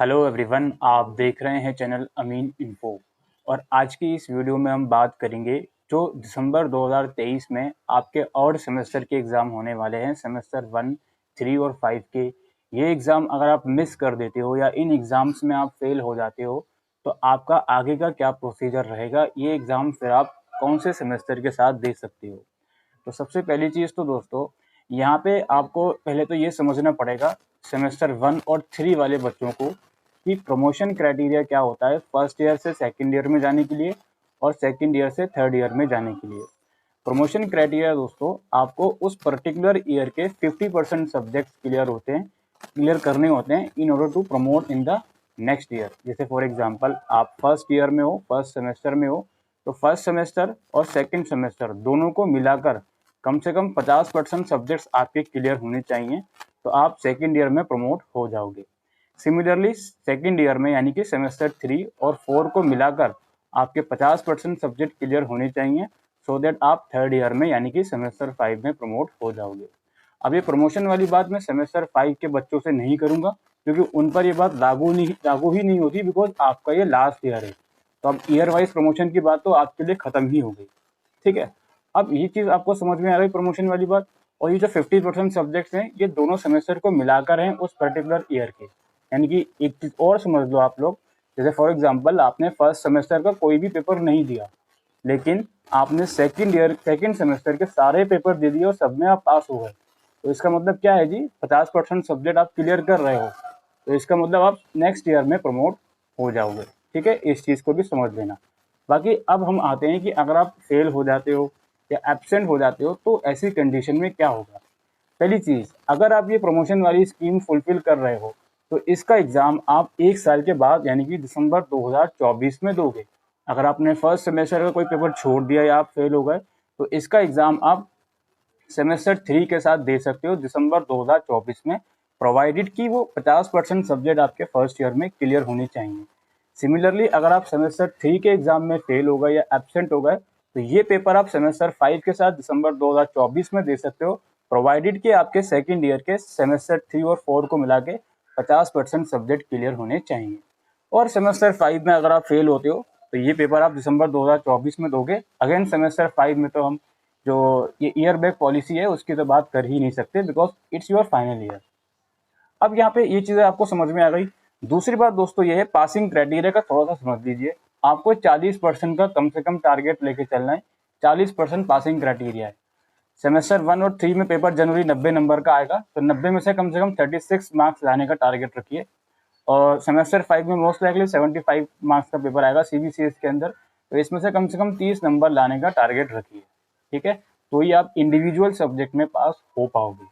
Hello everyone, आप देख रहे हैं चैनल अमीन इन्फो। और आज की इस वीडियो में हम बात करेंगे जो दिसंबर 2023 में आपके और सेमेस्टर के एग्ज़ाम होने वाले हैं, सेमेस्टर 1, 3 और 5 के। ये एग्ज़ाम अगर आप मिस कर देते हो या इन एग्ज़ाम्स में आप फेल हो जाते हो तो आपका आगे का क्या प्रोसीजर रहेगा, ये एग्ज़ाम फिर आप कौन से सेमेस्टर के साथ दे सकते हो। तो सबसे पहली चीज़ तो दोस्तों, यहाँ पे आपको पहले तो ये समझना पड़ेगा सेमेस्टर 1 और 3 वाले बच्चों को कि प्रमोशन क्राइटेरिया क्या होता है फर्स्ट ईयर से सेकंड ईयर में जाने के लिए और सेकंड ईयर से थर्ड ईयर में जाने के लिए। प्रमोशन क्राइटेरिया दोस्तों, आपको उस पर्टिकुलर ईयर के 50% सब्जेक्ट्स क्लियर करने होते हैं in order to promote in the next year. जैसे फॉर एग्जांपल आप फर्स्ट ईयर में हो, फर्स्ट सेमेस्टर में हो, तो फर्स्ट सेमेस्टर और सेकंड सेमेस्टर दोनों को मिलाकर कम से कम 50% सब्जेक्ट्स आपके क्लियर होने चाहिए, तो आप सेकंड ईयर में प्रमोट हो जाओगे। सिमिलरली सेकंड ईयर में यानी कि सेमेस्टर 3 और 4 को मिलाकर आपके 50% सब्जेक्ट क्लियर होने चाहिए, सो दैट आप थर्ड ईयर में यानी कि सेमेस्टर 5 में प्रमोट हो जाओगे। अब ये प्रमोशन वाली बात मैं सेमेस्टर 5 के बच्चों से नहीं करूंगा, क्योंकि उन पर ये बात लागू ही नहीं होती, बिकॉज आपका ये लास्ट ईयर है। तो अब ईयर वाइज प्रमोशन की बात तो आपके लिए खत्म ही हो गई। ठीक है, अब ये चीज़ आपको समझ में आ गई प्रमोशन वाली बात। और ये जो 50% सब्जेक्ट्स हैं ये दोनों सेमेस्टर को मिलाकर हैं उस पर्टिकुलर ईयर के। यानी कि एक चीज़ और समझ लो आप लोग, जैसे फॉर एग्जांपल आपने फर्स्ट सेमेस्टर का कोई भी पेपर नहीं दिया, लेकिन आपने सेकंड सेमेस्टर के सारे पेपर दे दिए और सब में आप पास हो गए, तो इसका मतलब क्या है जी, 50% सब्जेक्ट आप क्लियर कर रहे हो, तो इसका मतलब आप नेक्स्ट ईयर में प्रमोट हो जाओगे। ठीक है, इस चीज़ को भी समझ लेना। बाकी अब हम आते हैं कि अगर आप फेल हो जाते हो या एब्सेंट हो जाते हो तो ऐसी कंडीशन में क्या होगा। पहली चीज़, अगर आप ये प्रमोशन वाली स्कीम फुलफिल कर रहे हो तो इसका एग्ज़ाम आप 1 साल के बाद यानी कि दिसंबर 2024 में दोगे। अगर आपने फर्स्ट सेमेस्टर का कोई पेपर छोड़ दिया या आप फेल हो गए तो इसका एग्ज़ाम आप सेमेस्टर 3 के साथ दे सकते हो दिसंबर 2024 में, प्रोवाइडेड कि वो 50% सब्जेक्ट आपके फर्स्ट ईयर में क्लियर होने चाहिए। सिमिलरली अगर आप सेमेस्टर 3 के एग्ज़ाम में फेल हो गए या एब्सेंट हो गए तो ये पेपर आप सेमेस्टर 5 के साथ दिसंबर 2024 में दे सकते हो, प्रोवाइडेड कि आपके सेकेंड ईयर के सेमेस्टर 3 और 4 को मिला के 50% सब्जेक्ट क्लियर होने चाहिए। और सेमेस्टर 5 में अगर आप फेल होते हो तो ये पेपर आप दिसंबर 2024 में दोगे। अगेन सेमेस्टर 5 में तो हम जो ये ईयर बैक पॉलिसी है उसकी तो बात कर ही नहीं सकते, because it's your final year. अब यहाँ पे ये चीज़ें आपको समझ में आ गई। दूसरी बात दोस्तों ये है, पासिंग क्राइटेरिया का थोड़ा सा समझ लीजिए। आपको 40% का कम से कम टारगेट लेके चलना है। 40% पासिंग क्राइटेरिया है। सेमेस्टर 1 और 3 में पेपर जनरली 90 नंबर का आएगा, तो 90 में से कम 36 मार्क्स लाने का टारगेट रखिए। और सेमेस्टर 5 में मोस्ट लाइकली 75 मार्क्स का पेपर आएगा सीबीसीएस के अंदर, तो इसमें से कम 30 नंबर लाने का टारगेट रखिए। ठीक है, तो ये आप इंडिविजुअल सब्जेक्ट में पास हो पाओगे।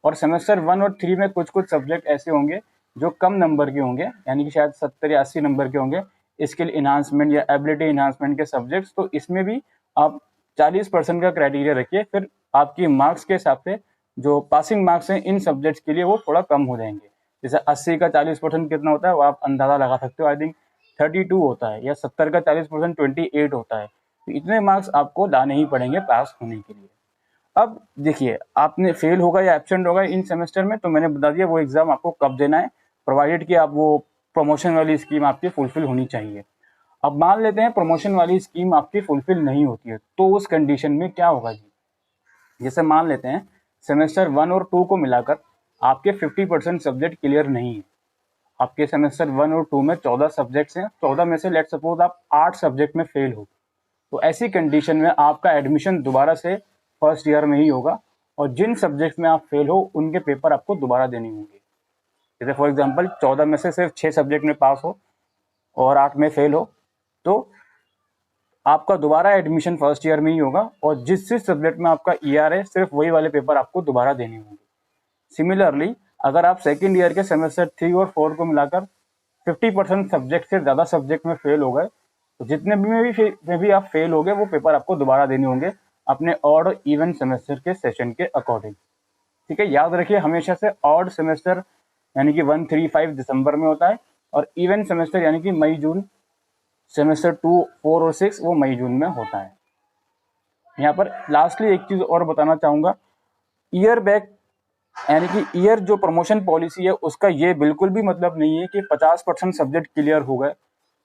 और सेमेस्टर 1 और 3 में कुछ कुछ सब्जेक्ट ऐसे होंगे जो कम नंबर के होंगे, यानी कि शायद 70 या 80 नंबर के होंगे, स्किल इन्हांसमेंट या एबिलिटी इन्हांसमेंट के सब्जेक्ट्स, तो इसमें भी आप 40% का क्राइटेरिया रखिए। फिर आपकी मार्क्स के हिसाब से जो पासिंग मार्क्स हैं इन सब्जेक्ट्स के लिए वो थोड़ा कम हो जाएंगे। जैसे 80 का 40% कितना होता है वो आप अंदाजा लगा सकते हो, आई थिंक 32 होता है, या 70 का 40% 28 होता है। तो इतने मार्क्स आपको लाने ही पड़ेंगे पास होने के लिए। अब देखिए, आपने फेल होगा या एब्सेंट होगा इन सेमेस्टर में, तो मैंने बता दिया वो एग्जाम आपको कब देना है, प्रोवाइडेड कि आप वो प्रमोशन वाली स्कीम आपकी फुलफिल होनी चाहिए। अब मान लेते हैं प्रमोशन वाली स्कीम आपकी फुलफिल नहीं होती है, तो उस कंडीशन में क्या होगा जी। जैसे मान लेते हैं सेमेस्टर 1 और 2 को मिलाकर आपके 50% सब्जेक्ट क्लियर नहीं है। आपके सेमेस्टर 1 और 2 में 14 सब्जेक्ट्स हैं, 14 में से लेट सपोज आप 8 सब्जेक्ट में फेल हो, तो ऐसी कंडीशन में आपका एडमिशन दोबारा से फर्स्ट ईयर में ही होगा, और जिन सब्जेक्ट्स में आप फेल हो उनके पेपर आपको दोबारा देने होंगे। जैसे फॉर एग्जांपल 14 में से सिर्फ 6 सब्जेक्ट में पास हो और 8 में फेल हो, तो आपका दोबारा एडमिशन फर्स्ट ईयर में ही होगा, और जिस जिस सब्जेक्ट में आपका ईआर है सिर्फ वही वाले पेपर आपको दोबारा देने होंगे। सिमिलरली अगर आप सेकेंड ईयर के सेमेस्टर 3 और 4 को मिलाकर 50% सब्जेक्ट से ज़्यादा सब्जेक्ट में फेल हो गए, तो जितने में भी आप फेल हो गए वो पेपर आपको दोबारा देने होंगे अपने ऑड और इवन सेमेस्टर के सेशन के अकॉर्डिंग। ठीक है, याद रखिए हमेशा से ऑड सेमेस्टर यानी कि 1, 3, 5 दिसंबर में होता है, और इवन सेमेस्टर यानी कि मई जून, सेमेस्टर 2, 4 और 6 वो मई जून में होता है। यहाँ पर लास्टली एक चीज़ और बताना चाहूँगा, ईयर बैक यानी कि ईयर जो प्रमोशन पॉलिसी है उसका ये बिल्कुल भी मतलब नहीं है कि 50% सब्जेक्ट क्लियर हो गए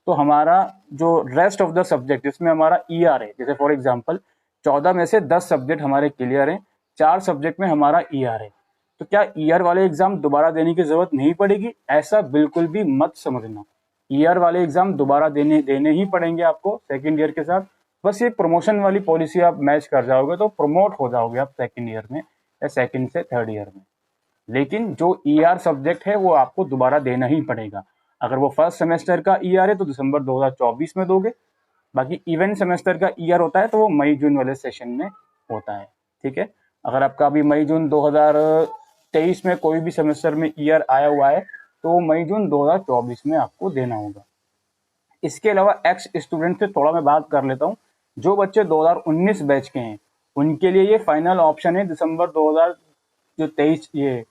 तो हमारा जो रेस्ट ऑफ द सब्जेक्ट जिसमें हमारा ईआर है, जैसे फॉर एग्जांपल 14 में से 10 सब्जेक्ट हमारे क्लियर हैं, 4 सब्जेक्ट में हमारा ईआर है, तो क्या ईआर वाले एग्जाम दोबारा देने की जरूरत नहीं पड़ेगी? ऐसा बिल्कुल भी मत समझना। ईआर वाले एग्जाम दोबारा देने देने ही पड़ेंगे आपको सेकेंड ईयर के साथ। बस ये प्रमोशन वाली पॉलिसी आप मैच कर जाओगे तो प्रमोट हो जाओगे आप सेकेंड ईयर में या सेकेंड से थर्ड ईयर में। लेकिन जो ईआर सब्जेक्ट है वो आपको दोबारा देना ही पड़ेगा। अगर वो फर्स्ट सेमेस्टर का ईआर है तो दिसंबर 2024 में दोगे, बाकी इवेंट सेमेस्टर का ईआर होता है तो वो मई जून वाले सेशन में होता है। ठीक है, अगर आपका अभी मई जून 2023 में कोई भी सेमेस्टर में ईआर आया हुआ है तो वो मई जून 2024 में आपको देना होगा। इसके अलावा एक्स स्टूडेंट से थोड़ा मैं बात कर लेता हूँ। जो बच्चे 2019 बैच के हैं उनके लिए ये फाइनल ऑप्शन है दिसंबर 2023, ये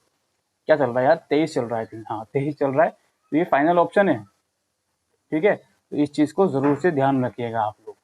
क्या चल रहा है यार, 23 चल रहा है, हाँ 23 चल रहा है, तो ये फाइनल ऑप्शन है। ठीक है, तो इस चीज़ को ज़रूर से ध्यान रखिएगा आप लोग।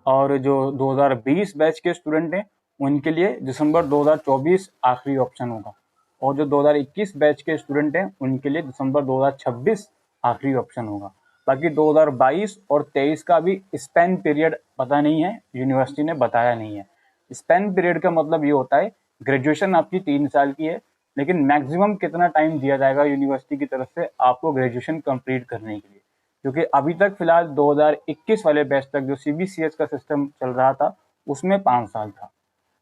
और जो 2020 बैच के स्टूडेंट हैं उनके लिए दिसंबर 2024 आखिरी ऑप्शन होगा, और जो 2021 बैच के स्टूडेंट हैं उनके लिए दिसंबर 2026 आखिरी ऑप्शन होगा। बाकी 2022 और 23 का भी स्पेन पीरियड पता नहीं है, यूनिवर्सिटी ने बताया नहीं है। स्पेन पीरियड का मतलब ये होता है ग्रेजुएशन आपकी 3 साल की है, लेकिन मैक्सिमम कितना टाइम दिया जाएगा यूनिवर्सिटी की तरफ से आपको ग्रेजुएशन कंप्लीट करने के लिए, क्योंकि अभी तक फिलहाल 2021 वाले बैच तक जो सीबीसीएस का सिस्टम चल रहा था उसमें 5 साल था।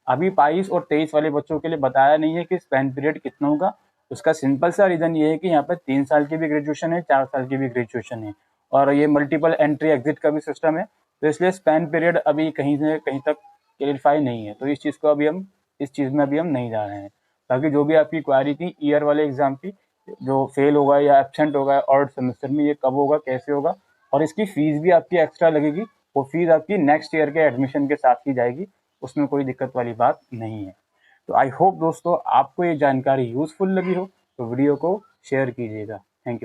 अभी 22 और 23 वाले बच्चों के लिए बताया नहीं है कि स्पेन पीरियड कितना होगा। उसका सिंपल सा रीज़न ये है कि यहाँ पर 3 साल की भी ग्रेजुएशन है, 4 साल की भी ग्रेजुएशन है, और ये मल्टीपल एंट्री एग्जिट का भी सिस्टम है, तो इसलिए स्पेन पीरियड अभी कहीं से कहीं तक क्लियरफाई नहीं है, तो इस चीज़ को अभी हम इस चीज़ में अभी हम नहीं जा रहे हैं। बाकी जो भी आपकी क्वारी थी ईयर वाले एग्जाम की, जो फेल होगा या एब्सेंट होगा और सेमेस्टर में, ये कब होगा, कैसे होगा, और इसकी फीस भी आपकी एक्स्ट्रा लगेगी, वो फीस आपकी नेक्स्ट ईयर के एडमिशन के साथ ही जाएगी, उसमें कोई दिक्कत वाली बात नहीं है। तो आई होप दोस्तों आपको ये जानकारी यूजफुल लगी हो, तो वीडियो को शेयर कीजिएगा। Thank you.